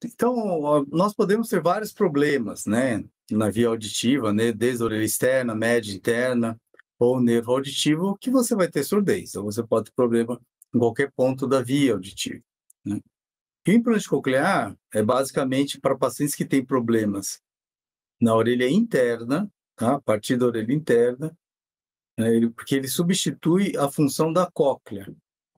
Então, nós podemos ter vários problemas, né, na via auditiva, né, desde a orelha externa, média, interna, ou nervo auditivo, que você vai ter surdez, ou você pode ter problema em qualquer ponto da via auditiva, né. E o implante coclear é basicamente para pacientes que têm problemas na orelha interna, tá, a partir da orelha interna, né, porque ele substitui a função da cóclea,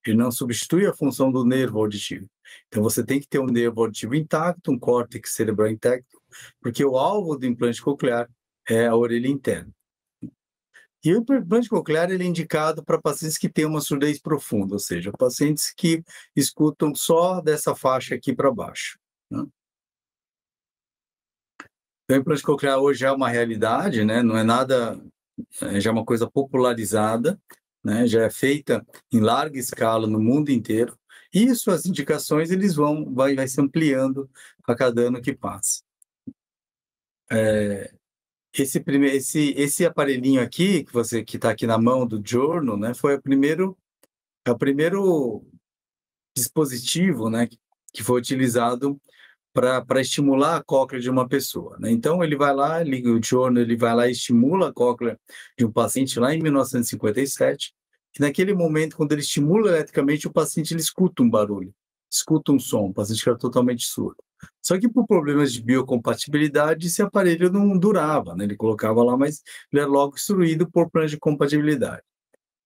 ele não substitui a função do nervo auditivo. Então você tem que ter um nervo auditivo intacto, um córtex cerebral intacto, porque o alvo do implante coclear é a orelha interna. E o implante coclear ele é indicado para pacientes que têm uma surdez profunda, ou seja, pacientes que escutam só dessa faixa aqui para baixo, né? Então, o implante coclear hoje é uma realidade, né? Não é nada, já é uma coisa popularizada, né? Já é feita em larga escala no mundo inteiro. E suas indicações eles vai se ampliando a cada ano que passa. Esse aparelhinho aqui que está aqui na mão do Giorno, né? É o primeiro dispositivo, né? Que foi utilizado para estimular a cóclea de uma pessoa, né? Então ele vai lá, o Giorno, ele vai lá e estimula a cóclea de um paciente lá em 1957, que naquele momento, quando ele estimula eletricamente, o paciente ele escuta um barulho, escuta um som, o paciente fica totalmente surdo. Só que por problemas de biocompatibilidade, esse aparelho não durava, né? Ele colocava lá, mas ele era logo destruído por problemas de compatibilidade.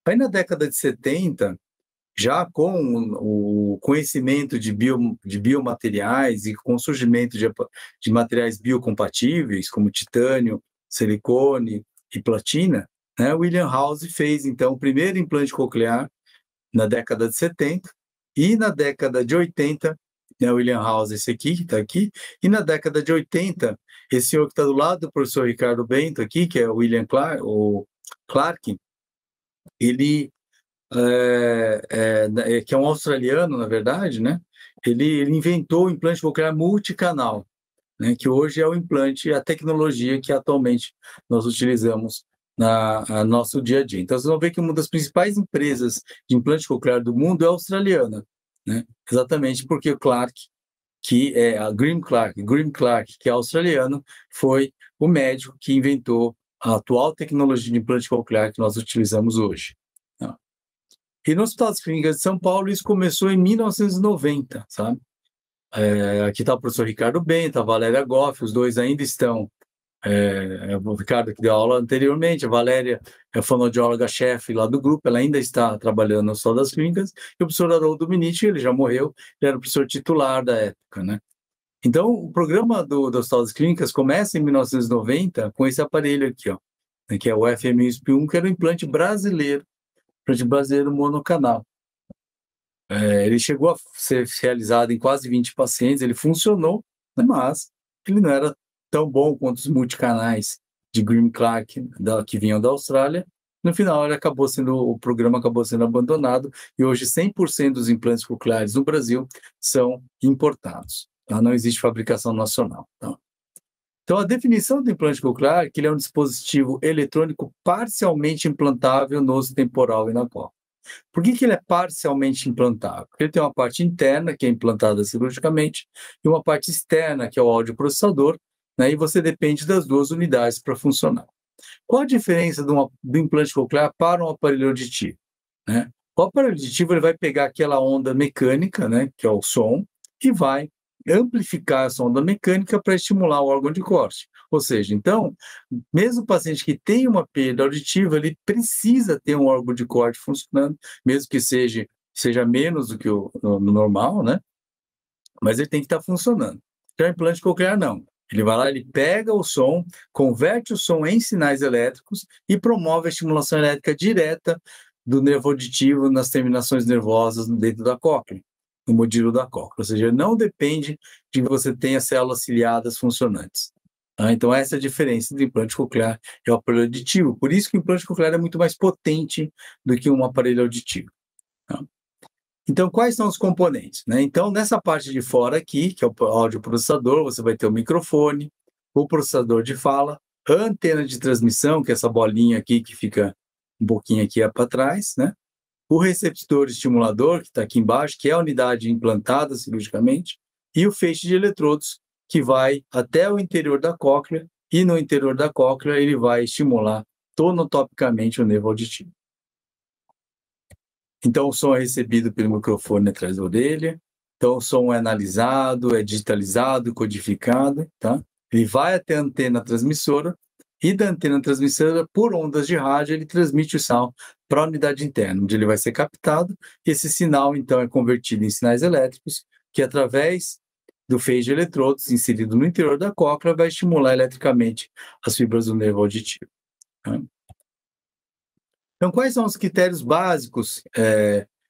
Aí na década de 70, já com o conhecimento de biomateriais e com o surgimento de materiais biocompatíveis, como titânio, silicone e platina, né, William House fez, então, o primeiro implante coclear na década de 70, e na década de 80, né, William House, esse aqui, que está aqui, e na década de 80, esse senhor que está do lado do professor Ricardo Bento aqui, que é o William Clark, ele que é um australiano, na verdade, né? Ele inventou o implante coclear multicanal, né? Que hoje é o implante, a tecnologia que atualmente nós utilizamos na nosso dia a dia. Então, vocês vão ver que uma das principais empresas de implante coclear do mundo é australiana, né? Exatamente porque o Clark, que é a Graham Clark, que é australiano, foi o médico que inventou a atual tecnologia de implante coclear que nós utilizamos hoje. E no Hospital das Clínicas de São Paulo, isso começou em 1990, sabe? Aqui está o professor Ricardo Bento, a Valéria Goff, os dois ainda estão. O Ricardo que deu aula anteriormente, a Valéria é a fonoaudióloga-chefe lá do grupo, ela ainda está trabalhando no Hospital das Clínicas, e o professor Haroldo Minich, ele já morreu, ele era o professor titular da época, né? Então, o programa do Hospital das Clínicas começa em 1990 com esse aparelho aqui, ó, que é o FMUSP1, que era o implante brasileiro monocanal. Ele chegou a ser realizado em quase 20 pacientes, ele funcionou, né, mas ele não era tão bom quanto os multicanais de Graham Clark, que vinham da Austrália. No final, o programa acabou sendo abandonado e hoje 100% dos implantes cocleares no Brasil são importados, tá? Não existe fabricação nacional, tá? Então, a definição do implante coclear é que ele é um dispositivo eletrônico parcialmente implantável no osso temporal e na cóclea. Por que ele é parcialmente implantável? Porque ele tem uma parte interna, que é implantada cirurgicamente, e uma parte externa, que é o audioprocessador, né, e você depende das duas unidades para funcionar. Qual a diferença do implante coclear para um aparelho auditivo, né? O aparelho auditivo ele vai pegar aquela onda mecânica, né, que é o som, e vai amplificar essa onda mecânica para estimular o órgão de corte. Ou seja, então, mesmo o paciente que tem uma perda auditiva, ele precisa ter um órgão de corte funcionando, mesmo que seja menos do que o normal, né? Mas ele tem que estar funcionando. Já o implante coclear, não. Ele vai lá, ele pega o som, converte o som em sinais elétricos e promove a estimulação elétrica direta do nervo auditivo nas terminações nervosas dentro da cóclea, no modilo da cóclea. Ou seja, não depende de que você tenha células ciliadas funcionantes. Então, essa é a diferença do implante coclear e o aparelho auditivo. Por isso que o implante coclear é muito mais potente do que um aparelho auditivo. Tá? Então, quais são os componentes, né? Então, nessa parte de fora aqui, que é o audioprocessador, você vai ter o microfone, o processador de fala, a antena de transmissão, que é essa bolinha aqui que fica um pouquinho aqui para trás, né? O receptor estimulador, que está aqui embaixo, que é a unidade implantada cirurgicamente, e o feixe de eletrodos, que vai até o interior da cóclea, e no interior da cóclea ele vai estimular tonotopicamente o nervo auditivo. Então, o som é recebido pelo microfone atrás da orelha, então o som é analisado, é digitalizado, codificado, tá? Ele vai até a antena transmissora, e da antena transmissora, por ondas de rádio, ele transmite o sinal para a unidade interna, onde ele vai ser captado, e esse sinal, então, é convertido em sinais elétricos, que através do feixe de eletrodos inserido no interior da cóclea vai estimular eletricamente as fibras do nervo auditivo, tá? Então, quais são os critérios básicos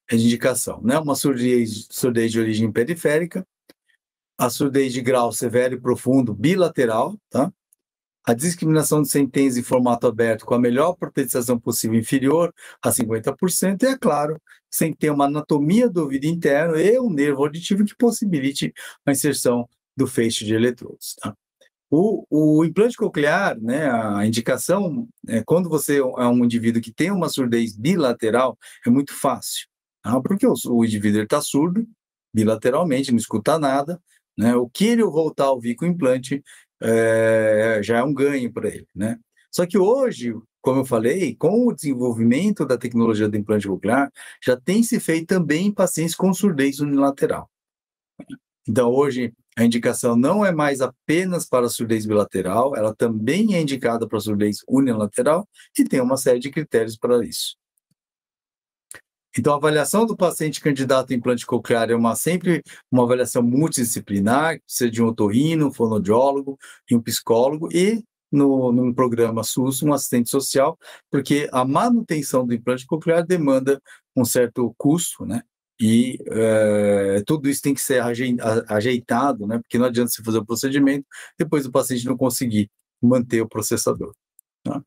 de indicação, né? Uma surdez de origem periférica, a surdez de grau severo e profundo bilateral, tá? A discriminação de sentença em formato aberto com a melhor protetização possível inferior a 50%, e, é claro, sem ter uma anatomia do ouvido interno e um nervo auditivo que possibilite a inserção do feixe de eletrodos, tá? O implante coclear, né, a indicação, quando você é um indivíduo que tem uma surdez bilateral, é muito fácil, tá? Porque o indivíduo está surdo, bilateralmente, não escuta nada, né? O que ele voltar a ouvir com o implante já é um ganho para ele, né? Só que hoje, como eu falei, com o desenvolvimento da tecnologia do implante coclear, já tem se feito também em pacientes com surdez unilateral. Então, hoje, a indicação não é mais apenas para a surdez bilateral, ela também é indicada para a surdez unilateral e tem uma série de critérios para isso. Então, a avaliação do paciente candidato a implante coclear é sempre uma avaliação multidisciplinar, precisa de um otorrino, um fonoaudiólogo e um psicólogo, e num programa SUS, um assistente social, porque a manutenção do implante coclear demanda um certo custo, né? E tudo isso tem que ser ajeitado, né? Porque não adianta você fazer o procedimento, depois o paciente não conseguir manter o processador, tá?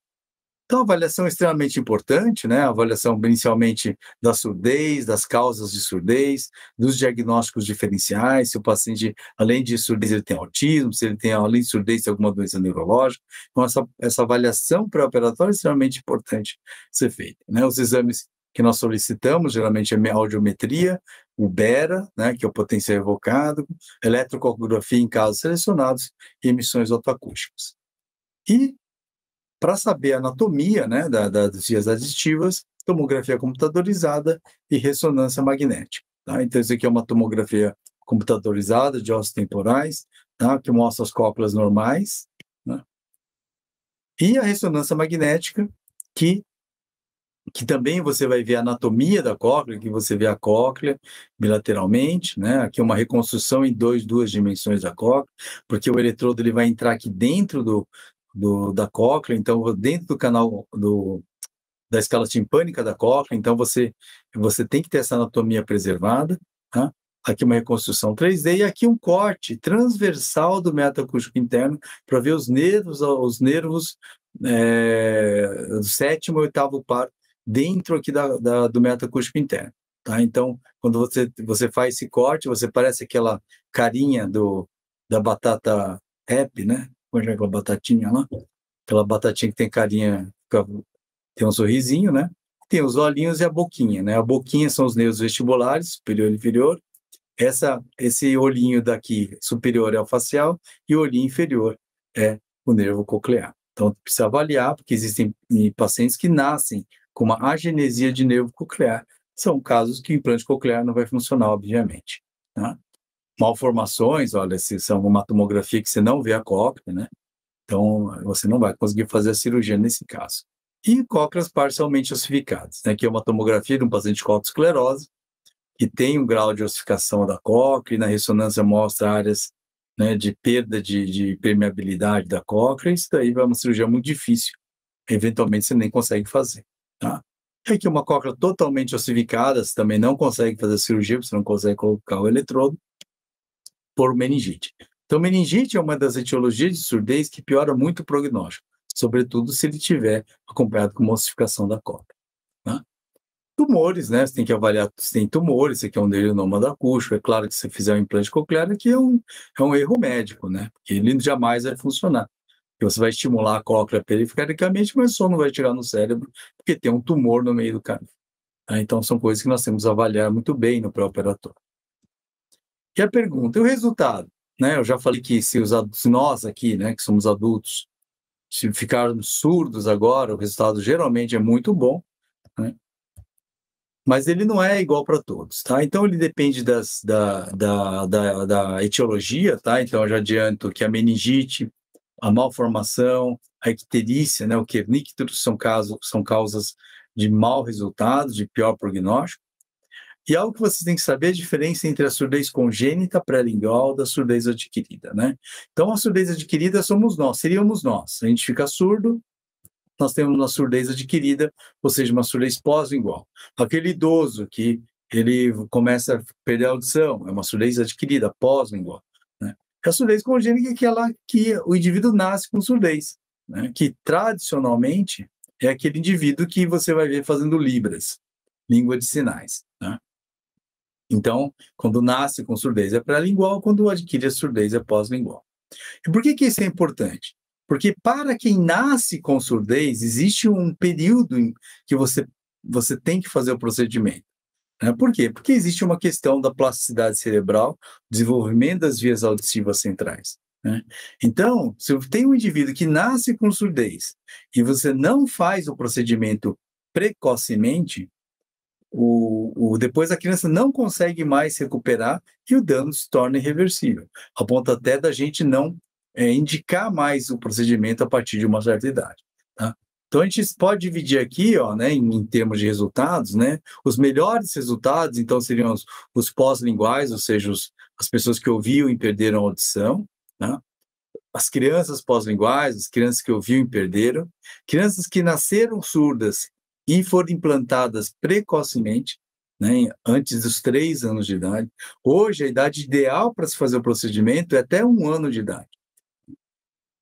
Então, a avaliação é extremamente importante, né? A avaliação inicialmente da surdez, das causas de surdez, dos diagnósticos diferenciais, se o paciente, além de surdez, ele tem autismo, se ele tem, além de surdez, tem alguma doença neurológica. Então, essa avaliação pré-operatória é extremamente importante ser feita, né? Os exames que nós solicitamos, geralmente, é a audiometria, o BERA, né, que é o potencial evocado, eletrocardiografia em casos selecionados e emissões otoacústicas. E para saber a anatomia, né, das vias aditivas, tomografia computadorizada e ressonância magnética, tá? Então, isso aqui é uma tomografia computadorizada de ossos temporais, tá, que mostra as cócleas normais, né? E a ressonância magnética, que também você vai ver a anatomia da cóclea, que você vê a cóclea bilateralmente, né? Aqui é uma reconstrução em duas dimensões da cóclea, porque o eletrodo ele vai entrar aqui dentro da cóclea, então dentro do canal da escala timpânica da cóclea, então você tem que ter essa anatomia preservada, tá? Aqui uma reconstrução 3D e aqui um corte transversal do metaacústico interno para ver os nervos do sétimo e oitavo par dentro aqui do metaacústico interno, tá? Então, quando você faz esse corte, você parece aquela carinha da batata rap, né? Como é aquela batatinha lá? Aquela batatinha que tem carinha, tem um sorrisinho, né? Tem os olhinhos e a boquinha, né? A boquinha são os nervos vestibulares, superior e inferior. Esse olhinho daqui superior é o facial e o olhinho inferior é o nervo coclear. Então, precisa avaliar, porque existem pacientes que nascem com uma agenesia de nervo coclear. São casos que o implante coclear não vai funcionar, obviamente, tá? Malformações, olha, se são uma tomografia que você não vê a cóclea, né? Então, você não vai conseguir fazer a cirurgia nesse caso. E cócleas parcialmente ossificadas, né? Que é uma tomografia de um paciente com esclerose, que tem um grau de ossificação da cóclea, e na ressonância mostra áreas, né, de perda de permeabilidade da cóclea. Isso daí é uma cirurgia muito difícil, eventualmente você nem consegue fazer, tá? E aqui uma cóclea totalmente ossificada, você também não consegue fazer a cirurgia, você não consegue colocar o eletrodo por meningite. Então, meningite é uma das etiologias de surdez que piora muito o prognóstico, sobretudo se ele tiver acompanhado com uma ossificação da cóclea, tá? Tumores, né? Você tem que avaliar se tem tumores, se aqui é um adenoma acústico. É claro que se você fizer um implante coclear, aqui é um erro médico, né? Porque ele jamais vai funcionar. Porque você vai estimular a cóclea perifericamente, mas o som não vai chegar no cérebro, porque tem um tumor no meio do caminho, tá? Então, são coisas que nós temos que avaliar muito bem no pré-operatório. E a pergunta, e o resultado? Né? Eu já falei que se nós aqui, né, que somos adultos, se ficarmos surdos agora, o resultado geralmente é muito bom, né? Mas ele não é igual para todos, tá? Então ele depende da etiologia, tá? Então eu já adianto que a meningite, a malformação, a icterícia, né, o kernicterus são causas de mau resultado, de pior prognóstico. E algo que vocês têm que saber é a diferença entre a surdez congênita pré-lingual da surdez adquirida, né? Então a surdez adquirida somos nós, seríamos nós. A gente fica surdo, nós temos uma surdez adquirida, ou seja, uma surdez pós-lingual. Aquele idoso que ele começa a perder a audição, é uma surdez adquirida, pós-lingual, né? A surdez congênita é aquela que o indivíduo nasce com surdez, né? Que tradicionalmente é aquele indivíduo que você vai ver fazendo libras, língua de sinais, né? Então, quando nasce com surdez é pré-lingual, quando adquire a surdez é pós-lingual. E por que isso é importante? Porque para quem nasce com surdez, existe um período em que você tem que fazer o procedimento, né? Por quê? Porque existe uma questão da plasticidade cerebral, desenvolvimento das vias auditivas centrais, né? Então, se tem um indivíduo que nasce com surdez e você não faz o procedimento precocemente, depois a criança não consegue mais se recuperar e o dano se torna irreversível, a ponto até da gente não indicar mais o procedimento a partir de uma certa idade, tá? Então a gente pode dividir aqui, ó, né, em termos de resultados, né, os melhores resultados, então seriam os pós-linguais, ou seja, as pessoas que ouviam e perderam a audição, né? As crianças pós-linguais, as crianças que ouviam e perderam, crianças que nasceram surdas e foram implantadas precocemente, né, antes dos 3 anos de idade. Hoje, a idade ideal para se fazer o procedimento é até 1 ano de idade.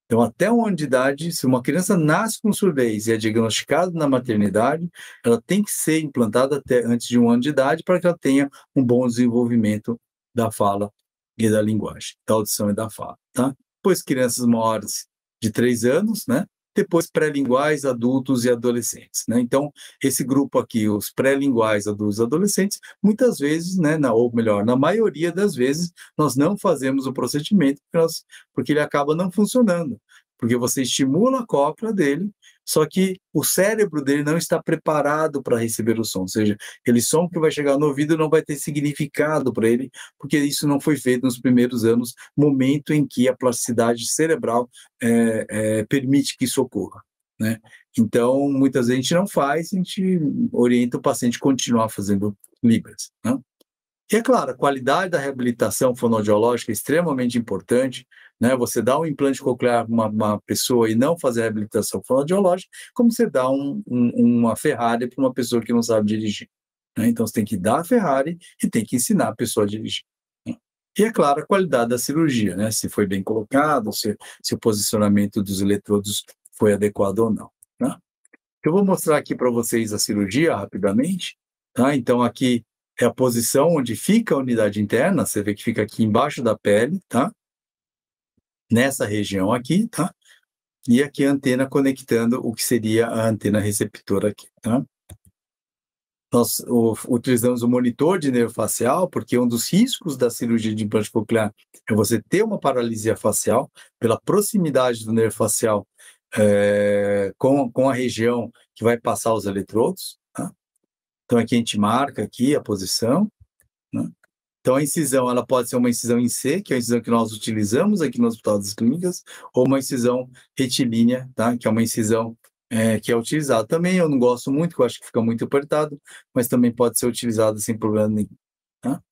Então, até 1 ano de idade, se uma criança nasce com surdez e é diagnosticada na maternidade, ela tem que ser implantada até antes de 1 ano de idade para que ela tenha um bom desenvolvimento da fala e da linguagem, da audição e da fala, tá? Depois, crianças maiores de 3 anos, né? Depois, pré-linguais, adultos e adolescentes, né? Então, esse grupo aqui, os pré-linguais, adultos e adolescentes, muitas vezes, né, ou melhor, na maioria das vezes, nós não fazemos o procedimento porque ele acaba não funcionando, porque você estimula a cóclea dele, só que o cérebro dele não está preparado para receber o som, ou seja, aquele som que vai chegar no ouvido não vai ter significado para ele, porque isso não foi feito nos primeiros anos, momento em que a plasticidade cerebral permite que isso ocorra, né? Então, muitas vezes a gente não faz, a gente orienta o paciente a continuar fazendo libras, né? E é claro, a qualidade da reabilitação fonoaudiológica é extremamente importante, né? Você dá um implante coclear para uma pessoa e não fazer a reabilitação fonoaudiológica, como você dá uma Ferrari para uma pessoa que não sabe dirigir, né? Então você tem que dar a Ferrari e tem que ensinar a pessoa a dirigir, né? E é claro, a qualidade da cirurgia, né? Se foi bem colocado, se o posicionamento dos eletrodos foi adequado ou não, né? Eu vou mostrar aqui para vocês a cirurgia rapidamente, tá? Então aqui é a posição onde fica a unidade interna, você vê que fica aqui embaixo da pele, tá? Nessa região aqui, tá? E aqui a antena conectando o que seria a antena receptora aqui, tá? Nós utilizamos o monitor de nervo facial, porque um dos riscos da cirurgia de implante coclear é você ter uma paralisia facial, pela proximidade do nervo facial com a região que vai passar os eletrodos, tá? Então aqui a gente marca aqui a posição, né? Então a incisão, ela pode ser uma incisão em C, que é a incisão que nós utilizamos aqui no Hospital das Clínicas, ou uma incisão retilínea, tá? Que é uma incisão que é utilizada também. Eu não gosto muito, porque eu acho que fica muito apertado, mas também pode ser utilizada sem problema nenhum, tá?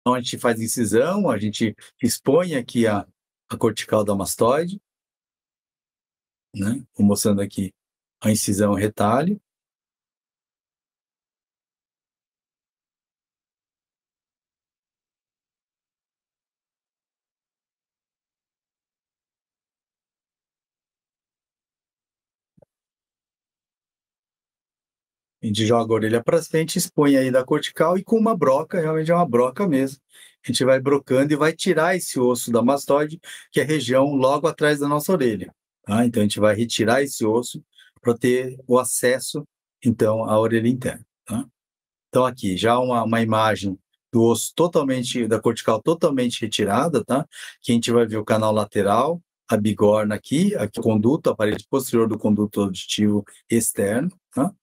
Então a gente faz incisão, a gente expõe aqui a cortical da mastoide, né? Vou mostrando aqui a incisão retalho. A gente joga a orelha para frente, expõe aí da cortical e com uma broca, realmente é uma broca mesmo. A gente vai brocando e vai tirar esse osso da mastoide, que é a região logo atrás da nossa orelha, tá? Então a gente vai retirar esse osso para ter o acesso, então, à orelha interna, tá? Então aqui, já uma imagem do osso totalmente, da cortical totalmente retirada, tá? Que a gente vai ver o canal lateral, a bigorna aqui, a conduto, a parede posterior do conduto auditivo externo, tá?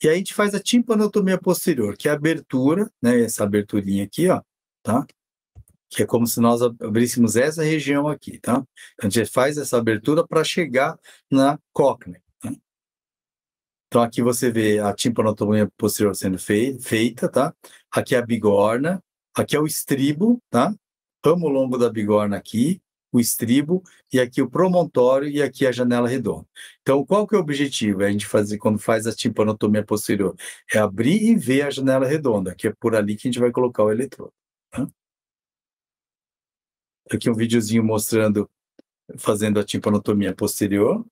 E aí a gente faz a timpanotomia posterior, que é a abertura, né? Essa aberturinha aqui, ó, tá? Que é como se nós abríssemos essa região aqui, tá? Então, a gente faz essa abertura para chegar na cóclea, tá? Então, aqui você vê a timpanotomia posterior sendo feita, tá? Aqui é a bigorna, aqui é o estribo, tá? Ramo longo da bigorna aqui, o estribo, e aqui o promontório, e aqui a janela redonda. Então, qual que é o objetivo? É a gente fazer, quando faz a timpanotomia posterior, é abrir e ver a janela redonda, que é por ali que a gente vai colocar o eletrodo, tá? Aqui um videozinho mostrando, fazendo a timpanotomia posterior.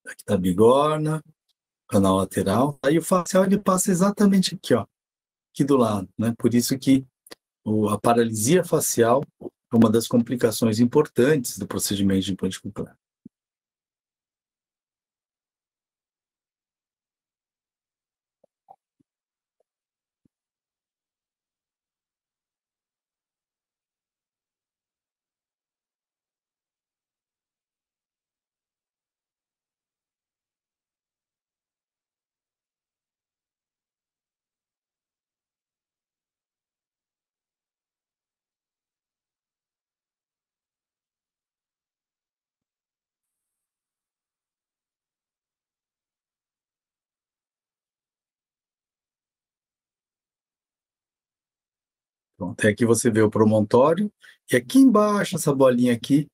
Aqui tá a bigorna, canal lateral. Aí o facial ele passa exatamente aqui, ó, aqui do lado, né? Por isso que a paralisia facial é uma das complicações importantes do procedimento de implante coclear. Pronto, aqui você vê o promontório, e aqui embaixo, essa bolinha aqui,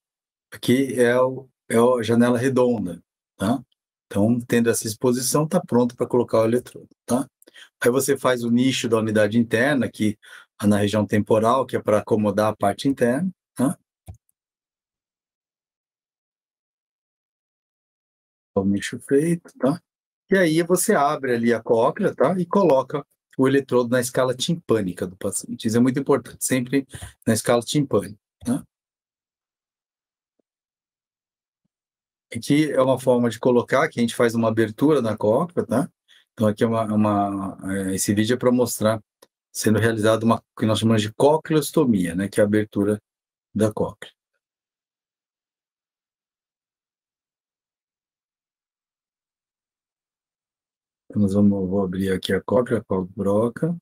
aqui é a janela redonda, tá? Então, tendo essa exposição, está pronto para colocar o eletrodo, tá? Aí você faz o nicho da unidade interna, aqui na região temporal, que é para acomodar a parte interna, tá? O nicho feito, tá? E aí você abre ali a cóclea, tá? E coloca o eletrodo na escala timpânica do paciente. Isso é muito importante, sempre na escala timpânica, tá? Aqui é uma forma de colocar, que a gente faz uma abertura na cóclea, tá? Então aqui esse vídeo é para mostrar sendo realizada uma que nós chamamos de cocleostomia, né? Que é a abertura da cóclea. Então, vou abrir aqui a cóclea broca.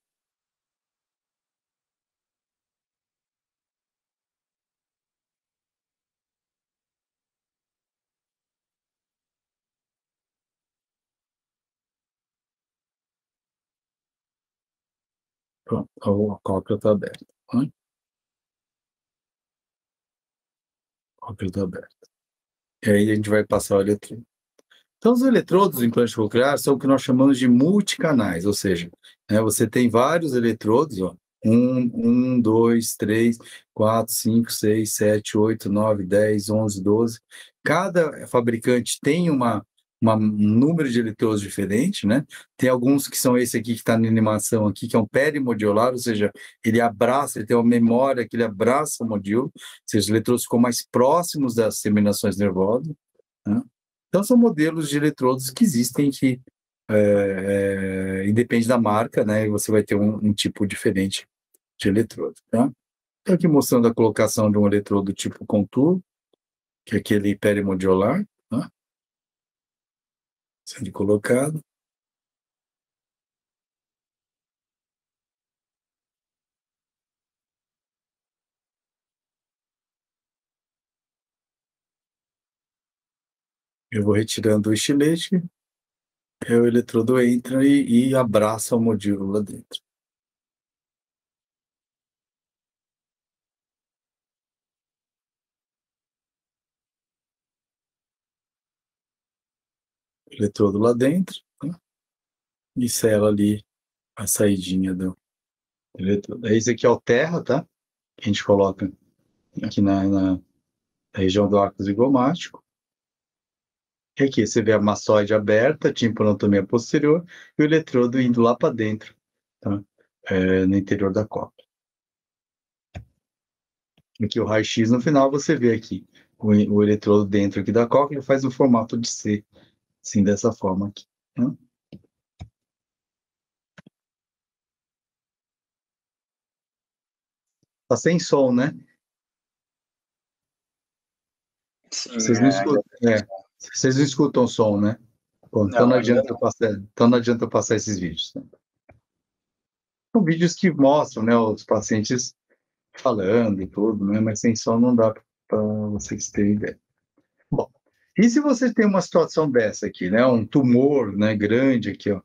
Pronto, a cóclea está aberta, né? A cóclea está aberta. E aí a gente vai passar o eletrodo. Então, os eletrodos do implante coclear são o que nós chamamos de multicanais, ou seja, né, você tem vários eletrodos, ó, 2, 3, 4, 5, 6, 7, 8, 9, 10, 11, 12. Cada fabricante tem um número de eletrodos diferente, né? Tem alguns que são esse aqui que está na animação aqui, que é um perimodiolar, ou seja, ele abraça, ele tem uma memória que ele abraça o modilo, ou seja, os eletrodos ficam mais próximos das terminações nervosas, né? Então, são modelos de eletrodos que existem que independe da marca, né? Você vai ter um tipo diferente de eletrodo, tá? Estou aqui mostrando a colocação de um eletrodo tipo Contour, que é aquele perimodiolar, tá? Sendo colocado. Eu vou retirando o estilete, aí o eletrodo entra e abraça o modelo lá dentro. Eletrodo lá dentro, tá? E sela ali a saidinha do eletrodo. Esse aqui é o terra, tá? Que a gente coloca aqui na região do arco zigomático. E aqui você vê a maçoide aberta, timpanotomia posterior, e o eletrodo indo lá para dentro, tá? No interior da cóclea. Aqui o raio-x no final você vê aqui o eletrodo dentro aqui da cóclea, ele faz no formato de C, assim, dessa forma aqui, né? Tá sem som, né? Sim, Vocês não escutam, vocês não escutam o som, né? Bom, então não, não ainda adianta não. então não adianta eu passar esses vídeos, né? São vídeos que mostram, né, os pacientes falando e tudo, né? Mas sem som não dá para vocês terem ideia. Bom, e se você tem uma situação dessa aqui, né? Um tumor, né, grande aqui, ó,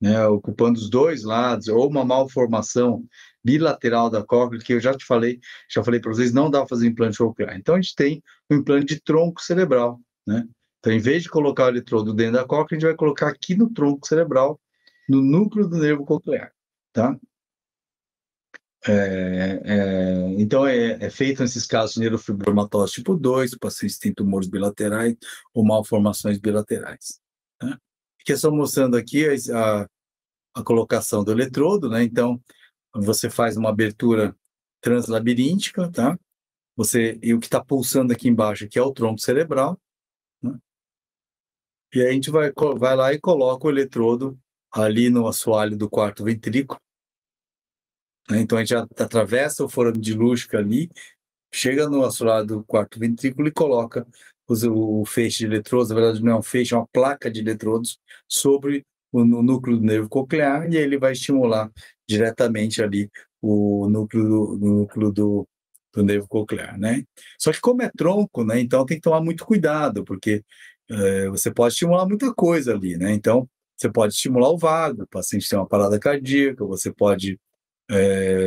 né, ocupando os dois lados, ou uma malformação bilateral da cóclea, que eu já falei para vocês, não dá para fazer implante coclear. Então a gente tem um implante de tronco cerebral, né? Então, em vez de colocar o eletrodo dentro da cóclea, a gente vai colocar aqui no tronco cerebral, no núcleo do nervo coclear, tá? Então, é feito nesses casos de neurofibromatose tipo 2, pacientes têm tumores bilaterais ou malformações bilaterais, né? Aqui estou mostrando aqui a colocação do eletrodo, né? Então, você faz uma abertura translabiríntica, tá? E o que está pulsando aqui embaixo aqui é o tronco cerebral, né? E aí a gente vai lá e coloca o eletrodo ali no assoalho do quarto ventrículo, né? Então, a gente já atravessa o forame de Luschka ali, chega no assoalho do quarto ventrículo e coloca o feixe de eletrodos, na verdade não é um feixe, é uma placa de eletrodos sobre o núcleo do nervo coclear, e aí ele vai estimular diretamente ali o núcleo do nervo coclear, né? Só que como é tronco, né, então tem que tomar muito cuidado, porque você pode estimular muita coisa ali, né? Então, você pode estimular o vago, o paciente tem uma parada cardíaca, você pode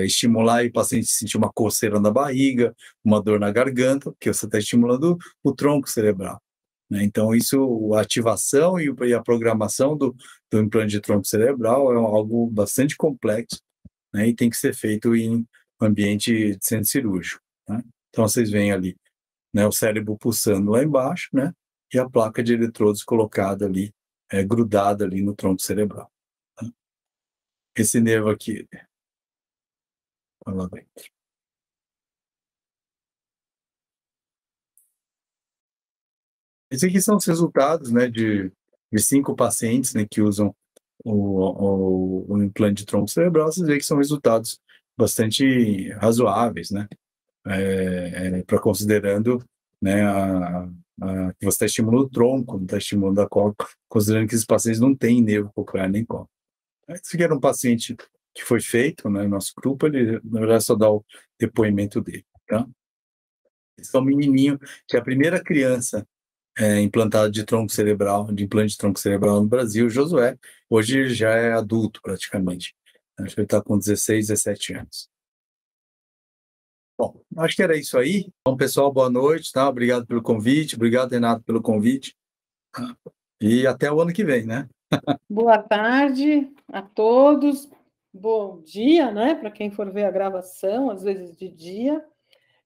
estimular e o paciente sentir uma coceira na barriga, uma dor na garganta, porque você está estimulando o tronco cerebral, né? Então, a ativação e a programação do implante de tronco cerebral é algo bastante complexo, né? E tem que ser feito em ambiente de centro cirúrgico, né? Então, vocês veem ali, né, o cérebro pulsando lá embaixo, né? E a placa de eletrodos colocada ali, grudada ali no tronco cerebral, né? Esse nervo aqui, olha lá dentro. Esses aqui são os resultados, né, de 5 pacientes, né, que usam o implante de tronco cerebral. Vocês veem que são resultados bastante razoáveis, né, para considerando, né, que você está estimulando o tronco, não está estimulando a cóclea, considerando que esses pacientes não têm nervo coclear nem cóclea. Esse aqui era um paciente que foi feito, né, no nosso grupo, ele, na verdade, só dá o depoimento dele, tá? Esse é um menininho que é a primeira criança implantado de implante de tronco cerebral no Brasil, Josué. Hoje ele já é adulto, praticamente. Acho que ele está com 16, 17 anos. Bom, acho que era isso aí. Bom, pessoal, boa noite, tá? Obrigado pelo convite, obrigado, Renato, pelo convite. E até o ano que vem, né? Boa tarde a todos. Bom dia, né? Para quem for ver a gravação, às vezes de dia.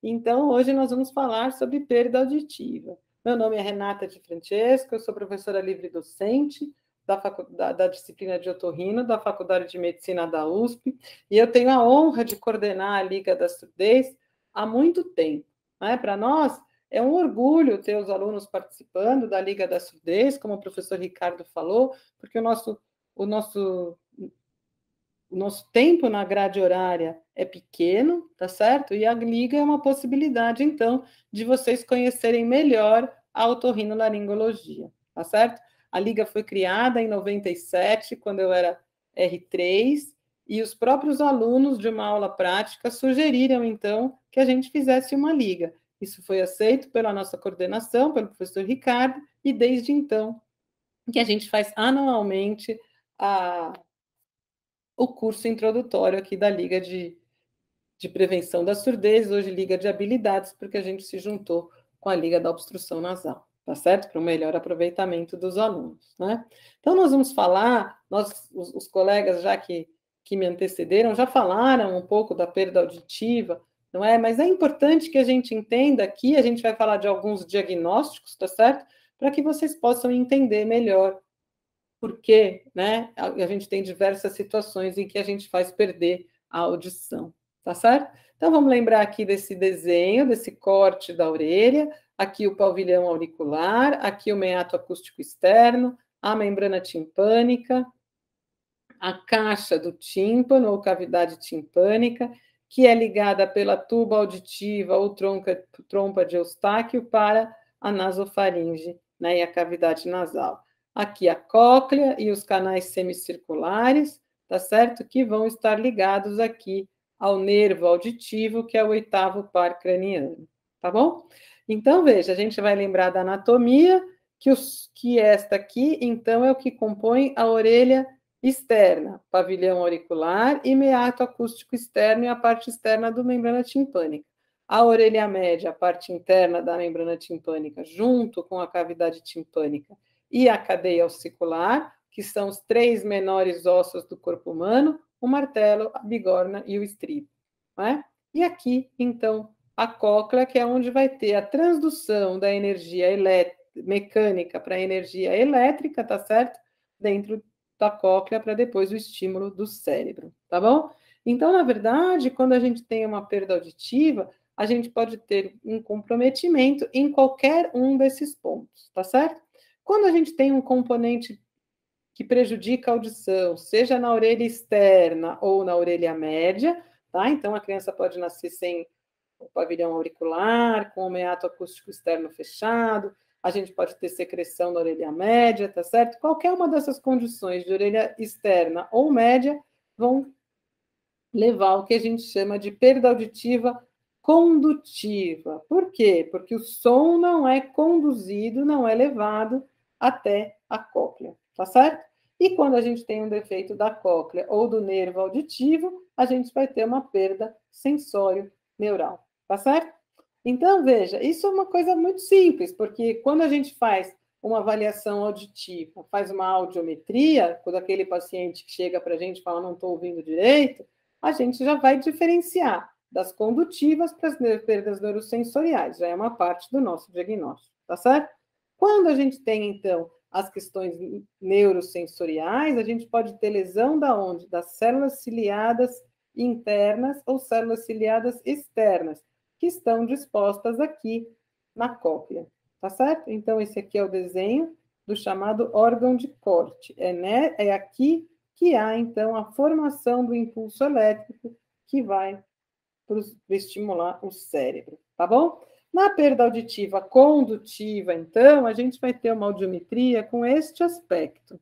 Então, hoje nós vamos falar sobre perda auditiva. Meu nome é Renata de Francesco, eu sou professora livre docente da disciplina de otorrino da Faculdade de Medicina da USP, e eu tenho a honra de coordenar a Liga da Surdez há muito tempo, né? Para nós, é um orgulho ter os alunos participando da Liga da Surdez, como o professor Ricardo falou, porque o nosso o nosso tempo na grade horária é pequeno, tá certo? E a liga é uma possibilidade, então, de vocês conhecerem melhor a otorrinolaringologia, tá certo? A liga foi criada em 97, quando eu era R3, e os próprios alunos de uma aula prática sugeriram, então, que a gente fizesse uma liga. Isso foi aceito pela nossa coordenação, pelo professor Ricardo, e desde então que a gente faz anualmente o curso introdutório aqui da Liga de Prevenção da Surdez, hoje Liga de Habilidades, porque a gente se juntou com a Liga da Obstrução Nasal, tá certo? Para o melhor aproveitamento dos alunos, né? Então, nós vamos falar, os colegas já que me antecederam já falaram um pouco da perda auditiva, não é? Mas é importante que a gente entenda aqui, a gente vai falar de alguns diagnósticos, tá certo? Para que vocês possam entender melhor porque, né, a gente tem diversas situações em que a gente faz perder a audição, tá certo? Então, vamos lembrar aqui desse desenho, desse corte da orelha. aqui o pavilhão auricular, aqui o meato acústico externo, a membrana timpânica, a caixa do tímpano ou cavidade timpânica, que é ligada pela tuba auditiva ou trompa de Eustáquio para a nasofaringe, né, e a cavidade nasal. Aqui a cóclea e os canais semicirculares, tá certo? Que vão estar ligados aqui ao nervo auditivo, que é o oitavo par craniano, tá bom? Então, veja, a gente vai lembrar da anatomia, que esta aqui, então, é o que compõe a orelha externa, pavilhão auricular e meato acústico externo e a parte externa da membrana timpânica. A orelha média, a parte interna da membrana timpânica, junto com a cavidade timpânica e a cadeia ossicular, que são os 3 menores ossos do corpo humano, o martelo, a bigorna e o estribo. Né? E aqui, então, a cóclea, que é onde vai ter a transdução da energia mecânica para a energia elétrica, tá certo? Dentro da cóclea para depois o estímulo do cérebro, tá bom? Então, na verdade, quando a gente tem uma perda auditiva, a gente pode ter um comprometimento em qualquer um desses pontos, tá certo? Quando a gente tem um componente que prejudica a audição, seja na orelha externa ou na orelha média, tá? Então, a criança pode nascer sem o pavilhão auricular, com o meato acústico externo fechado, a gente pode ter secreção na orelha média, tá certo? Qualquer uma dessas condições de orelha externa ou média vão levar ao que a gente chama de perda auditiva condutiva. Por quê? Porque o som não é conduzido, não é levado até a cóclea, tá certo? E quando a gente tem um defeito da cóclea ou do nervo auditivo, a gente vai ter uma perda sensório-neural, tá certo? Então, veja, isso é uma coisa muito simples, porque quando a gente faz uma avaliação auditiva, faz uma audiometria, quando aquele paciente chega para a gente e fala, não estou ouvindo direito, a gente já vai diferenciar das condutivas para as perdas neurosensoriais, já é uma parte do nosso diagnóstico, tá certo? Quando a gente tem, então, as questões neurosensoriais, a gente pode ter lesão da onde? Das células ciliadas internas ou células ciliadas externas, que estão dispostas aqui na cóclea, tá certo? Então, esse aqui é o desenho do chamado órgão de corte. É aqui que há, então, a formação do impulso elétrico que vai estimular o cérebro, tá bom? Na perda auditiva condutiva, então, a gente vai ter uma audiometria com este aspecto.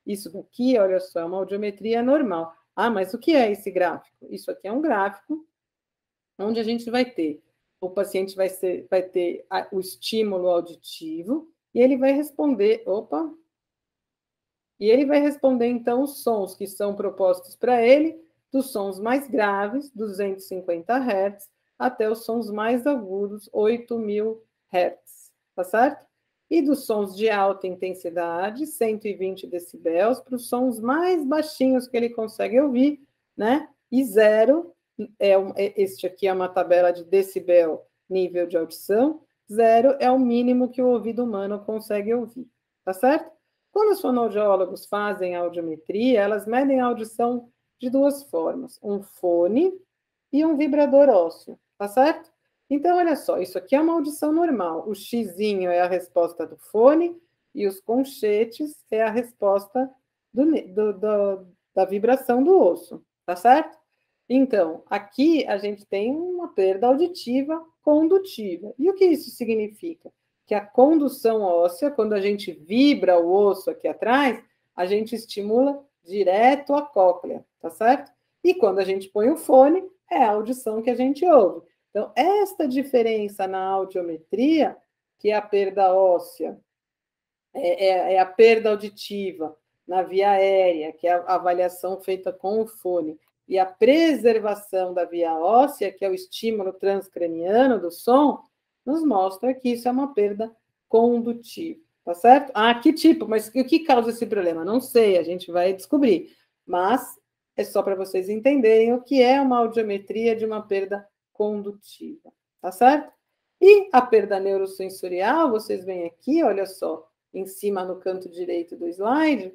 Isso daqui, olha só, é uma audiometria normal. Ah, mas o que é esse gráfico? Isso aqui é um gráfico onde a gente vai ter, o paciente vai ter o estímulo auditivo e ele vai responder, e ele vai responder, então, os sons que são propostos para ele, dos sons mais graves, 250 Hz, até os sons mais agudos, 8.000 Hz, tá certo? E dos sons de alta intensidade, 120 decibéis, para os sons mais baixinhos que ele consegue ouvir, né? E zero, este aqui é uma tabela de decibel, nível de audição, zero é o mínimo que o ouvido humano consegue ouvir, tá certo? Quando os fonoaudiólogos fazem a audiometria, elas medem a audição de duas formas, um fone e um vibrador ósseo, tá certo? Então, olha só, isso aqui é uma audição normal. O xizinho é a resposta do fone e os conchetes é a resposta da vibração do osso, tá certo? Então, aqui a gente tem uma perda auditiva condutiva. E o que isso significa? Que a condução óssea, quando a gente vibra o osso aqui atrás, a gente estimula direto a cóclea, tá certo? E quando a gente põe o fone, é a audição que a gente ouve. Então, esta diferença na audiometria, que é a perda óssea, é a perda auditiva na via aérea, que é a avaliação feita com o fone, e a preservação da via óssea, que é o estímulo transcraniano do som, nos mostra que isso é uma perda condutiva, tá certo? Ah, que tipo? Mas o que causa esse problema? Não sei, a gente vai descobrir. Mas é só para vocês entenderem o que é uma audiometria de uma perda condutiva, tá certo? E a perda neurosensorial, vocês veem aqui, olha só, em cima no canto direito do slide,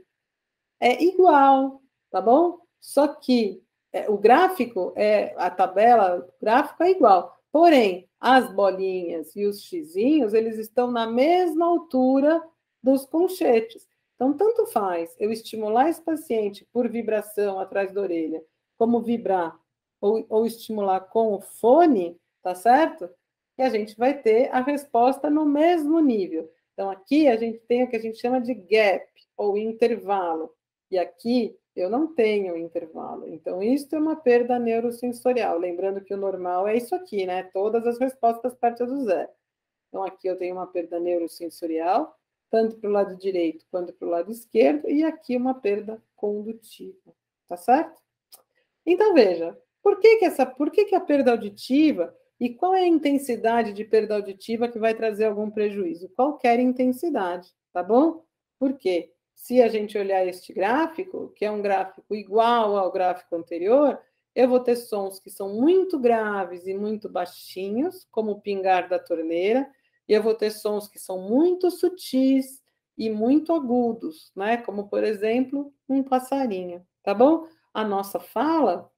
é igual, tá bom? Só que o gráfico, a tabela, o gráfico é igual, Porém, as bolinhas e os xizinhos, eles estão na mesma altura dos conchetes. Então, tanto faz eu estimular esse paciente por vibração atrás da orelha, como vibrar ou estimular com o fone, tá certo? E a gente vai ter a resposta no mesmo nível. Então, aqui a gente tem o que a gente chama de gap, ou intervalo. E aqui eu não tenho intervalo. Então, isso é uma perda neurosensorial. Lembrando que o normal é isso aqui, né? Todas as respostas partem do zero. Então, aqui eu tenho uma perda neurosensorial, tanto para o lado direito quanto para o lado esquerdo, e aqui uma perda condutiva. Tá certo? Então, veja, por que a perda auditiva e qual é a intensidade de perda auditiva que vai trazer algum prejuízo? Qualquer intensidade, tá bom? Por quê? Se a gente olhar este gráfico, que é um gráfico igual ao gráfico anterior, eu vou ter sons que são muito graves e muito baixinhos, como o pingar da torneira, e eu vou ter sons que são muito sutis e muito agudos, né? Como, por exemplo, um passarinho, tá bom? A nossa fala,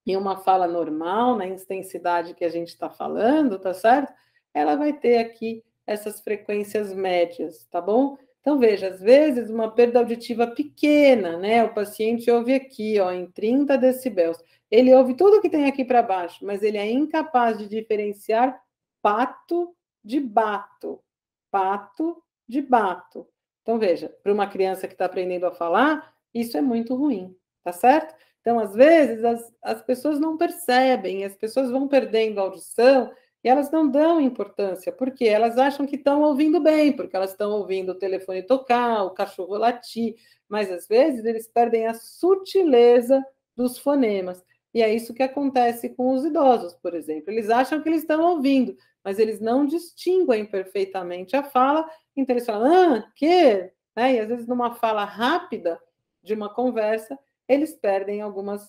em uma fala normal, na intensidade que a gente está falando, tá certo? Ela vai ter aqui essas frequências médias, tá bom? Então, veja, às vezes uma perda auditiva pequena, né? O paciente ouve aqui, ó, em 30 decibéis. Ele ouve tudo que tem aqui para baixo, mas ele é incapaz de diferenciar pato de bato. Pato de bato. Então, veja, para uma criança que está aprendendo a falar, isso é muito ruim, tá certo? Então, às vezes, as pessoas não percebem, as pessoas vão perdendo a audição e elas não dão importância, porque elas acham que estão ouvindo bem, porque elas estão ouvindo o telefone tocar, o cachorro latir, mas às vezes eles perdem a sutileza dos fonemas. E é isso que acontece com os idosos, por exemplo. Eles acham que eles estão ouvindo, mas eles não distinguem perfeitamente a fala, então eles falam, que? Né? E às vezes, numa fala rápida de uma conversa, eles perdem algumas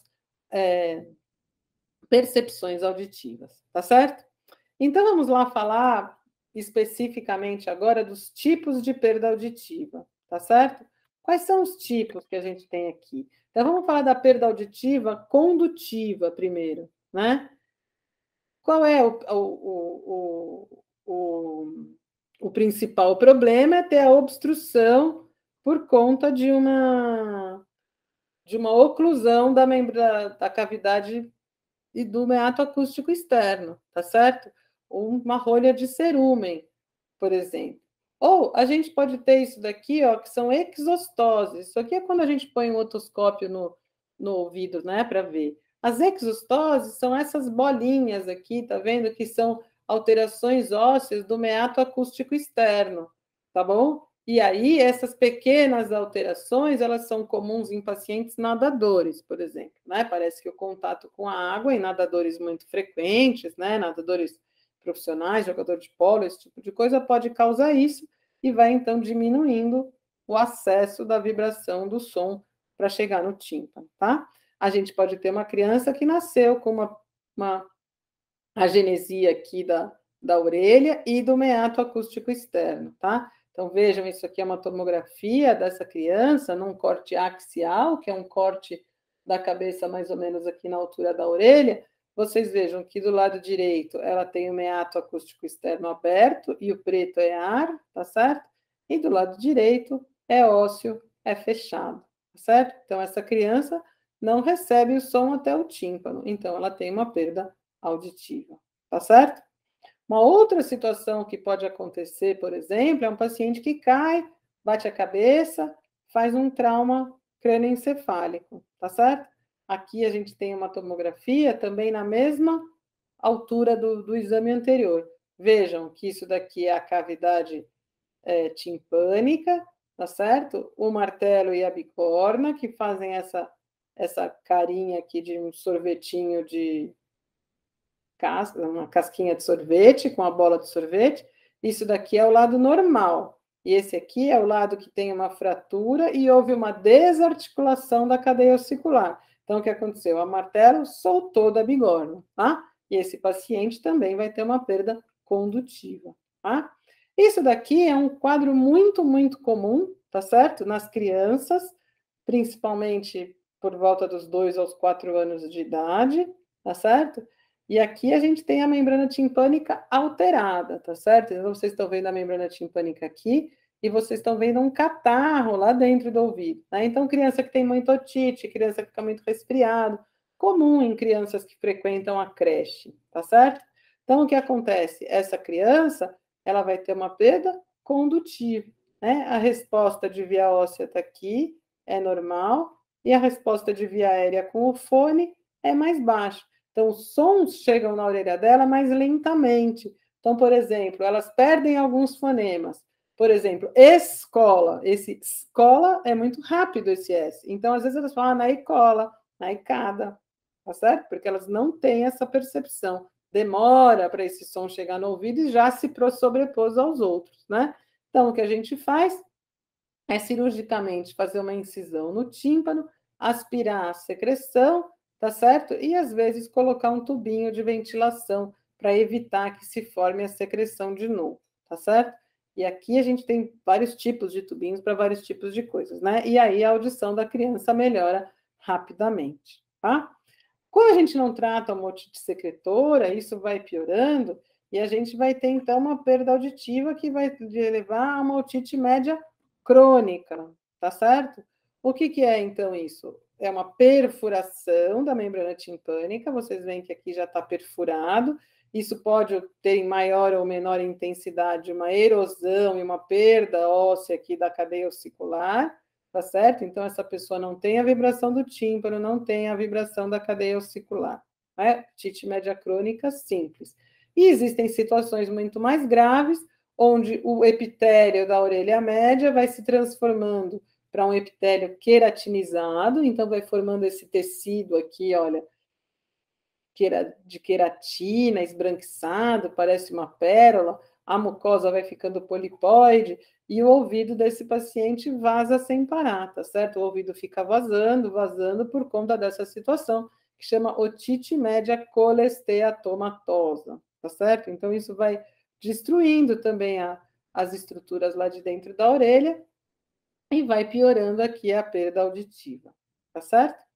percepções auditivas, tá certo? Então, vamos lá falar especificamente agora dos tipos de perda auditiva, tá certo? Quais são os tipos que a gente tem aqui? Então, vamos falar da perda auditiva condutiva primeiro, né? Qual é o principal problema? É ter a obstrução por conta de uma oclusão da cavidade e do meato acústico externo, tá certo? Ou uma rolha de cerúmen, por exemplo. Ou a gente pode ter isso daqui, ó, que são exostoses. Isso aqui é quando a gente põe um otoscópio no ouvido, né, para ver. As exostoses são essas bolinhas aqui, tá vendo? Que são alterações ósseas do meato acústico externo, tá bom? E aí, essas pequenas alterações, elas são comuns em pacientes nadadores, por exemplo, né? Parece que o contato com a água em nadadores muito frequentes, né? Nadadores profissionais, jogador de polo, esse tipo de coisa, pode causar isso e vai, então, diminuindo o acesso da vibração do som para chegar no tímpano, tá? A gente pode ter uma criança que nasceu com uma agenesia aqui da orelha e do meato acústico externo, tá? Então, vejam, isso aqui é uma tomografia dessa criança num corte axial, que é um corte da cabeça mais ou menos aqui na altura da orelha. Vocês vejam que do lado direito ela tem o meato acústico externo aberto e o preto é ar, tá certo? E do lado direito é ósseo, é fechado, tá certo? Então, essa criança não recebe o som até o tímpano, então ela tem uma perda auditiva, tá certo? Uma outra situação que pode acontecer, por exemplo, é um paciente que cai, bate a cabeça, faz um trauma crânioencefálico, tá certo? Aqui a gente tem uma tomografia também na mesma altura do exame anterior. Vejam que isso daqui é a cavidade timpânica, tá certo? O martelo e a bicorna, que fazem essa carinha aqui de um sorvetinho de uma casquinha de sorvete com a bola de sorvete. Isso daqui é o lado normal. E esse aqui é o lado que tem uma fratura e houve uma desarticulação da cadeia ossicular. Então, o que aconteceu? A martelo soltou da bigorna, tá? E esse paciente também vai ter uma perda condutiva, tá? Isso daqui é um quadro muito, muito comum, tá certo? Nas crianças, principalmente por volta dos 2 aos 4 anos de idade, tá certo? E aqui a gente tem a membrana timpânica alterada, tá certo? Então, vocês estão vendo a membrana timpânica aqui, e vocês estão vendo um catarro lá dentro do ouvido, né? Então, criança que tem muito otite, criança que fica muito resfriado, comum em crianças que frequentam a creche, tá certo? Então, o que acontece? Essa criança, ela vai ter uma perda condutiva, né? A resposta de via óssea está aqui, é normal, e a resposta de via aérea com o fone é mais baixa. Então, os sons chegam na orelha dela mais lentamente. Então, por exemplo, elas perdem alguns fonemas. Por exemplo, escola. Esse escola é muito rápido, esse S. Então, às vezes, elas falam na escola, na icada, tá certo? Porque elas não têm essa percepção. Demora para esse som chegar no ouvido e já se sobrepôs aos outros, né? Então, o que a gente faz é cirurgicamente fazer uma incisão no tímpano, aspirar a secreção, tá certo? E às vezes colocar um tubinho de ventilação para evitar que se forme a secreção de novo, tá certo? E aqui a gente tem vários tipos de tubinhos para vários tipos de coisas, né? E aí a audição da criança melhora rapidamente, tá? Quando a gente não trata uma otite secretora, isso vai piorando e a gente vai ter então uma perda auditiva que vai levar a uma otite média crônica, tá certo? O que que é então isso? É uma perfuração da membrana timpânica, vocês veem que aqui já está perfurado, isso pode ter em maior ou menor intensidade uma erosão e uma perda óssea aqui da cadeia ossicular, tá certo? Então, essa pessoa não tem a vibração do tímpano, não tem a vibração da cadeia ossicular, né? Otite média crônica simples. E existem situações muito mais graves, onde o epitélio da orelha média vai se transformando para um epitélio queratinizado, então vai formando esse tecido aqui, olha, de queratina, esbranquiçado, parece uma pérola, a mucosa vai ficando polipóide e o ouvido desse paciente vaza sem parar, tá certo? O ouvido fica vazando, vazando por conta dessa situação, que chama otite média colesteatomatosa, tá certo? Então, isso vai destruindo também as estruturas lá de dentro da orelha e vai piorando aqui a perda auditiva, tá certo?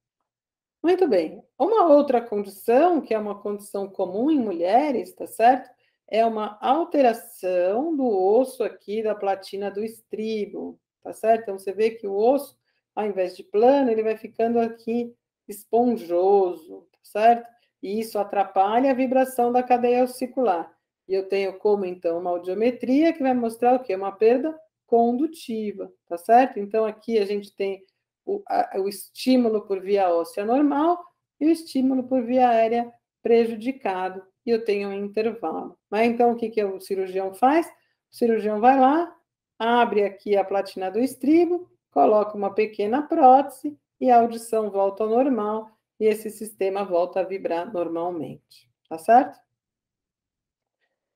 Muito bem. Uma outra condição, que é uma condição comum em mulheres, tá certo? É uma alteração do osso aqui da platina do estribo, tá certo? Então, você vê que o osso, ao invés de plano, ele vai ficando aqui esponjoso, tá certo? E isso atrapalha a vibração da cadeia ossicular. E eu tenho como, então, uma audiometria que vai mostrar o quê? Uma perda condutiva, tá certo? Então, aqui a gente tem o estímulo por via óssea normal e o estímulo por via aérea prejudicado, e eu tenho um intervalo. Mas então, o que, que o cirurgião faz? O cirurgião vai lá, abre aqui a platina do estribo, coloca uma pequena prótese e a audição volta ao normal e esse sistema volta a vibrar normalmente, tá certo?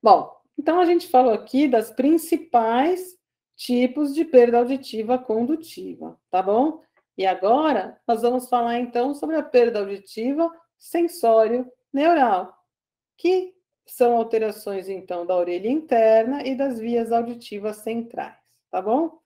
Bom, então a gente falou aqui das principais tipos de perda auditiva condutiva, tá bom? E agora nós vamos falar então sobre a perda auditiva sensório-neural, que são alterações então da orelha interna e das vias auditivas centrais, tá bom?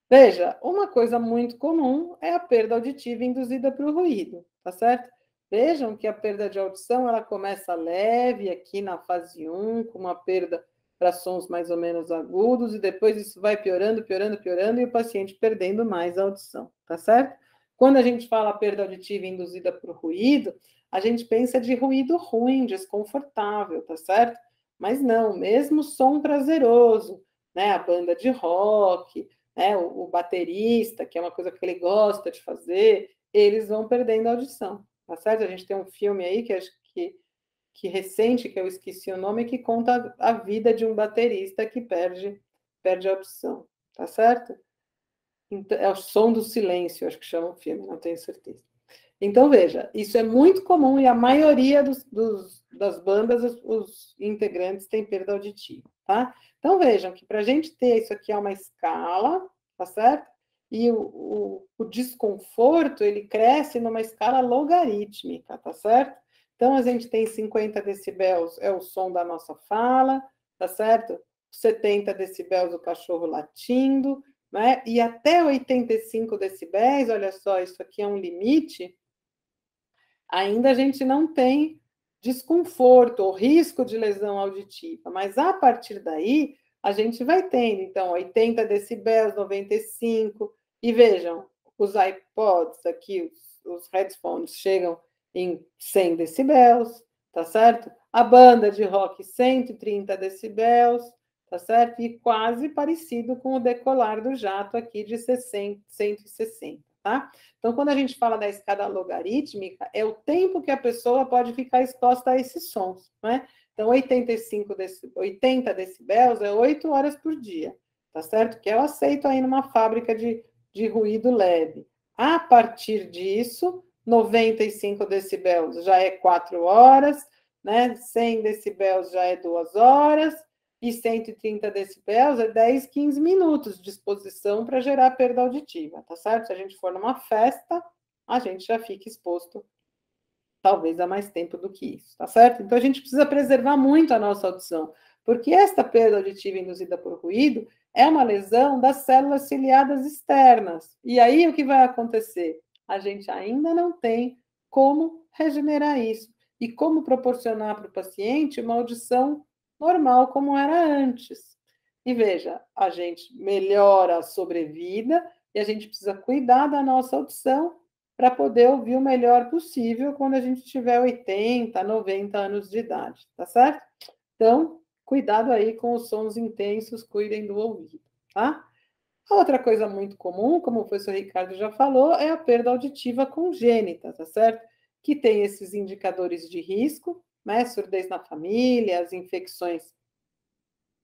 Veja, uma coisa muito comum é a perda auditiva induzida por ruído, tá certo? Vejam que a perda de audição, ela começa leve aqui na fase 1, com uma perda para sons mais ou menos agudos, e depois isso vai piorando, piorando, piorando, e o paciente perdendo mais a audição, tá certo? Quando a gente fala perda auditiva induzida por ruído, a gente pensa de ruído ruim, desconfortável, tá certo? Mas não, mesmo som prazeroso, né? A banda de rock, né, o baterista, que é uma coisa que ele gosta de fazer, eles vão perdendo a audição, tá certo? A gente tem um filme aí que acho que recente, que eu esqueci o nome, que conta a vida de um baterista que perde a audição, tá certo? Então, é o Som do Silêncio, acho que chama o filme, não tenho certeza. Então, veja, isso é muito comum e a maioria das bandas, os integrantes têm perda auditiva, tá? Então, vejam que para a gente ter isso aqui é uma escala, tá certo? E o desconforto, ele cresce numa escala logarítmica, tá certo? Então, a gente tem 50 decibéis, é o som da nossa fala, tá certo? 70 decibéis, o cachorro latindo, né? E até 85 decibéis, olha só, isso aqui é um limite, ainda a gente não tem desconforto ou risco de lesão auditiva, mas a partir daí a gente vai tendo, então, 80 decibéis, 95, e vejam, os iPods aqui, os headphones chegam em 100 decibéis, tá certo? A banda de rock 130 decibéis, tá certo? E quase parecido com o decolar do jato aqui de 60, 160, tá? Então, quando a gente fala da escada logarítmica, é o tempo que a pessoa pode ficar exposta a esses sons, né? Então, 80 decibéis é 8 horas por dia, tá certo? Que eu aceito aí numa fábrica de ruído leve. A partir disso, 95 decibéis já é 4 horas, né? 100 decibéis já é 2 horas, e 130 decibéis é 10, 15 minutos de exposição para gerar perda auditiva, tá certo? Se a gente for numa festa, a gente já fica exposto talvez há mais tempo do que isso, tá certo? Então a gente precisa preservar muito a nossa audição, porque esta perda auditiva induzida por ruído é uma lesão das células ciliadas externas. E aí o que vai acontecer? A gente ainda não tem como regenerar isso e como proporcionar para o paciente uma audição normal como era antes. E veja, a gente melhora a sobrevida e a gente precisa cuidar da nossa audição para poder ouvir o melhor possível quando a gente tiver 80, 90 anos de idade, tá certo? Então, cuidado aí com os sons intensos, cuidem do ouvido, tá? A outra coisa muito comum, como o professor Ricardo já falou, é a perda auditiva congênita, tá certo? Que tem esses indicadores de risco, né? Surdez na família, as infecções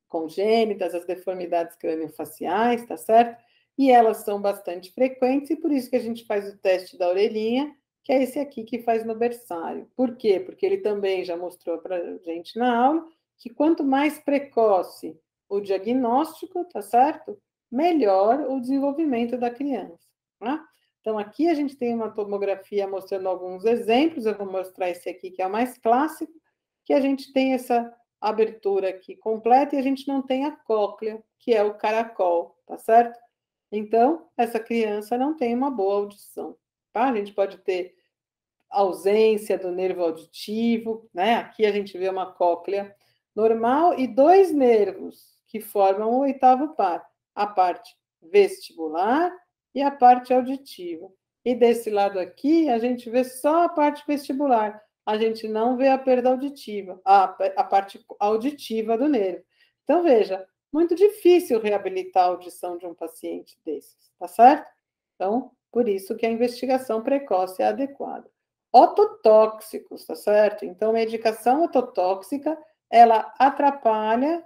congênitas, as deformidades craniofaciais, tá certo? E elas são bastante frequentes, e por isso que a gente faz o teste da orelhinha, que é esse aqui que faz no berçário. Por quê? Porque ele também já mostrou para a gente na aula que quanto mais precoce o diagnóstico, tá certo? Melhor o desenvolvimento da criança, tá? Então, aqui a gente tem uma tomografia mostrando alguns exemplos, eu vou mostrar esse aqui, que é o mais clássico, que a gente tem essa abertura aqui completa e a gente não tem a cóclea, que é o caracol, tá certo? Então, essa criança não tem uma boa audição, tá? A gente pode ter ausência do nervo auditivo, né? Aqui a gente vê uma cóclea normal e dois nervos que formam o oitavo par, a parte vestibular e a parte auditiva. E desse lado aqui, a gente vê só a parte vestibular, a gente não vê a perda auditiva, a parte auditiva do nervo. Então, veja, muito difícil reabilitar a audição de um paciente desses, tá certo? Então, por isso que a investigação precoce é adequada. Ototóxicos, tá certo? Então, medicação ototóxica, ela atrapalha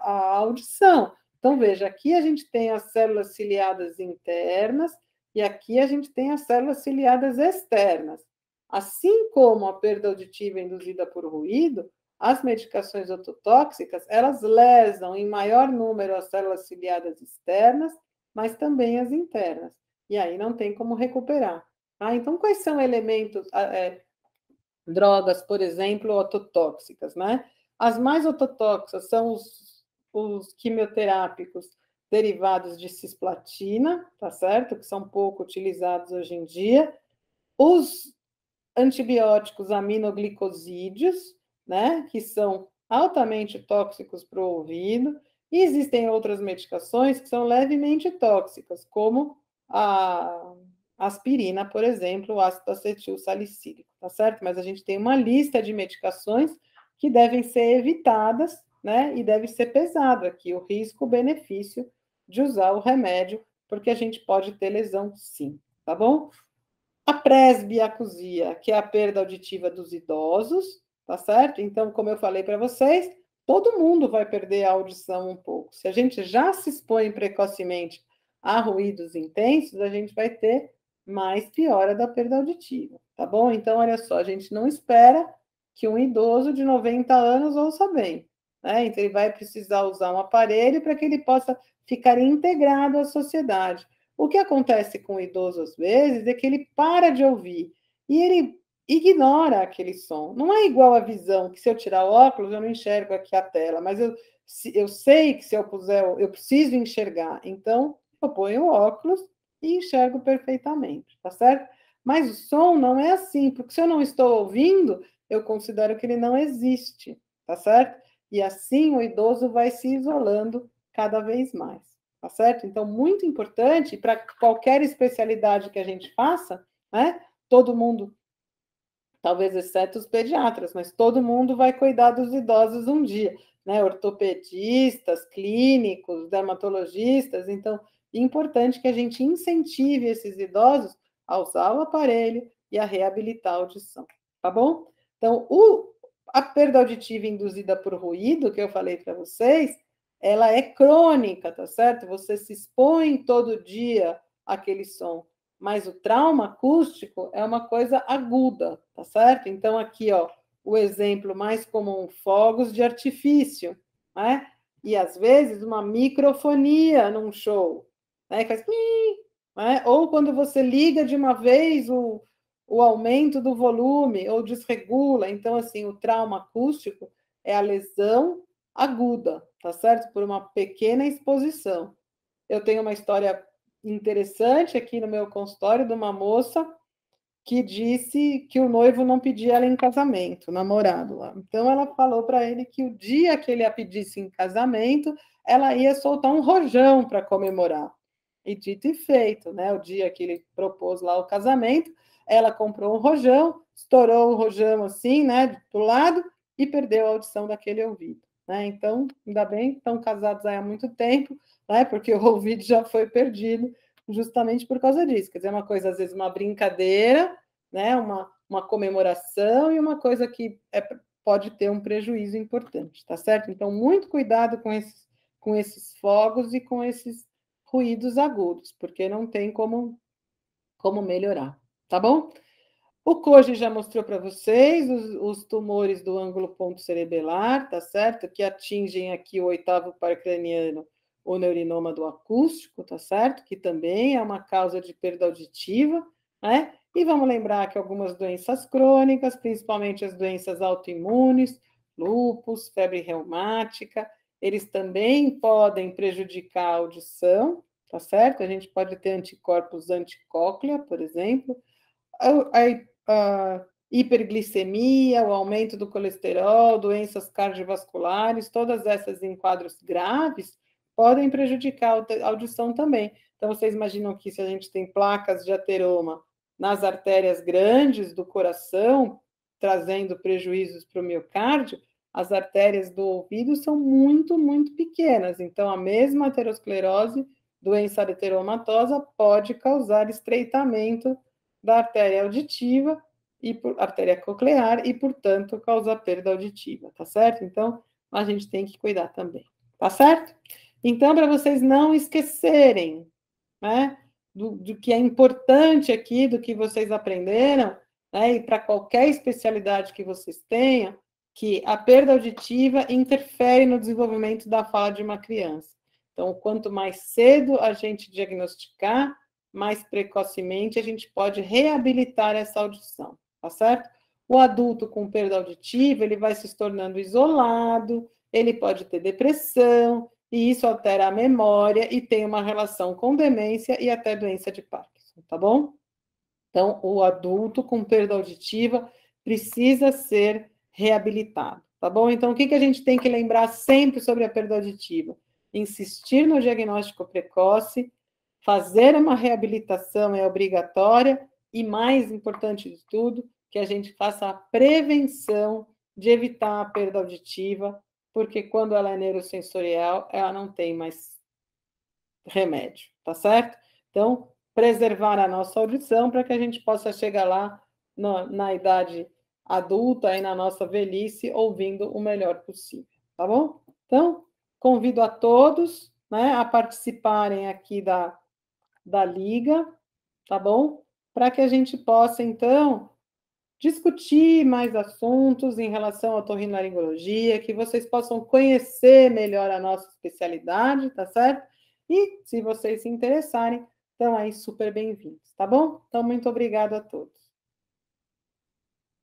a audição. Então, veja, aqui a gente tem as células ciliadas internas e aqui a gente tem as células ciliadas externas. Assim como a perda auditiva induzida por ruído, as medicações ototóxicas, elas lesam em maior número as células ciliadas externas, mas também as internas. E aí não tem como recuperar. Ah, então, quais são elementos, drogas, por exemplo, ototóxicas, né? As mais ototóxicas são os quimioterápicos derivados de cisplatina, tá certo? Que são pouco utilizados hoje em dia. Os antibióticos aminoglicosídeos, né? Que são altamente tóxicos para o ouvido. E existem outras medicações que são levemente tóxicas, como a aspirina, por exemplo, o ácido acetil salicílico, tá certo? Mas a gente tem uma lista de medicações que devem ser evitadas, né? E deve ser pesado aqui o risco-benefício de usar o remédio, porque a gente pode ter lesão sim, tá bom? A presbiacusia, que é a perda auditiva dos idosos, tá certo? Então, como eu falei para vocês, todo mundo vai perder a audição um pouco. Se a gente já se expõe precocemente a ruídos intensos, a gente vai ter mais piora da perda auditiva, tá bom? Então, olha só, a gente não espera que um idoso de 90 anos ouça bem, né? Então, ele vai precisar usar um aparelho para que ele possa ficar integrado à sociedade. O que acontece com o idoso, às vezes, é que ele para de ouvir e ele ignora aquele som. Não é igual a visão, que se eu tirar o óculos, eu não enxergo aqui a tela, mas eu sei que se eu puser, eu preciso enxergar. Então, eu ponho o óculos e enxergo perfeitamente, tá certo? Mas o som não é assim, porque se eu não estou ouvindo, eu considero que ele não existe, tá certo? E assim o idoso vai se isolando cada vez mais, tá certo? Então, muito importante para qualquer especialidade que a gente faça, né? Todo mundo, talvez exceto os pediatras, mas todo mundo vai cuidar dos idosos um dia, né? Ortopedistas, clínicos, dermatologistas. Então, é importante que a gente incentive esses idosos a usar o aparelho e a reabilitar a audição, tá bom? Então, a perda auditiva induzida por ruído, que eu falei para vocês, ela é crônica, tá certo? Você se expõe todo dia àquele som, mas o trauma acústico é uma coisa aguda, tá certo? Então, aqui, ó, o exemplo mais comum, fogos de artifício, né? E às vezes uma microfonia num show, né? Que faz... né? Ou quando você liga de uma vez o aumento do volume, ou desregula. Então, assim, o trauma acústico é a lesão aguda, tá certo? Por uma pequena exposição. Eu tenho uma história interessante aqui no meu consultório de uma moça que disse que o noivo não pedia ela em casamento, o namorado lá. Então ela falou para ele que o dia que ele a pedisse em casamento, ela ia soltar um rojão para comemorar. E dito e feito, né? O dia que ele propôs lá o casamento, ela comprou um rojão, estourou o rojão assim, né, do lado e perdeu a audição daquele ouvido, né? Então, ainda bem, estão casados há muito tempo, né? Porque o ouvido já foi perdido justamente por causa disso. Quer dizer, uma coisa, às vezes, uma brincadeira, né? Uma comemoração e uma coisa que pode ter um prejuízo importante, tá certo? Então, muito cuidado com esses fogos e com esses ruídos agudos, porque não tem como melhorar, tá bom? O Koji já mostrou para vocês os tumores do ângulo ponto cerebelar, tá certo? Que atingem aqui o oitavo par craniano, o neurinoma do acústico, tá certo? Que também é uma causa de perda auditiva, né? E vamos lembrar que algumas doenças crônicas, principalmente as doenças autoimunes, lúpus, febre reumática, eles também podem prejudicar a audição, tá certo? A gente pode ter anticorpos anticóclea, por exemplo, a hiperglicemia, o aumento do colesterol, doenças cardiovasculares, todas essas em quadros graves podem prejudicar a audição também. Então, vocês imaginam que se a gente tem placas de ateroma nas artérias grandes do coração, trazendo prejuízos para o miocárdio, as artérias do ouvido são muito, muito pequenas. Então, a mesma aterosclerose, doença ateromatosa, pode causar estreitamento da artéria auditiva e artéria coclear e, portanto, causar perda auditiva, tá certo? Então, a gente tem que cuidar também, tá certo? Então, para vocês não esquecerem, né, do que é importante aqui, do que vocês aprenderam, né, e para qualquer especialidade que vocês tenham, que a perda auditiva interfere no desenvolvimento da fala de uma criança. Então, quanto mais cedo a gente diagnosticar, mais precocemente a gente pode reabilitar essa audição, tá certo? O adulto com perda auditiva, ele vai se tornando isolado, ele pode ter depressão, e isso altera a memória e tem uma relação com demência e até doença de Parkinson, tá bom? Então, o adulto com perda auditiva precisa ser reabilitado, tá bom? Então, o que a gente tem que lembrar sempre sobre a perda auditiva? Insistir no diagnóstico precoce, fazer uma reabilitação é obrigatória e, mais importante de tudo, que a gente faça a prevenção de evitar a perda auditiva, porque quando ela é neurosensorial, ela não tem mais remédio, tá certo? Então, preservar a nossa audição para que a gente possa chegar lá na idade adulta e na nossa velhice ouvindo o melhor possível, tá bom? Então, convido a todos, né, a participarem aqui da liga, tá bom? Para que a gente possa, então, discutir mais assuntos em relação à otorrinolaringologia, que vocês possam conhecer melhor a nossa especialidade, tá certo? E, se vocês se interessarem, estão aí super bem-vindos, tá bom? Então, muito obrigada a todos.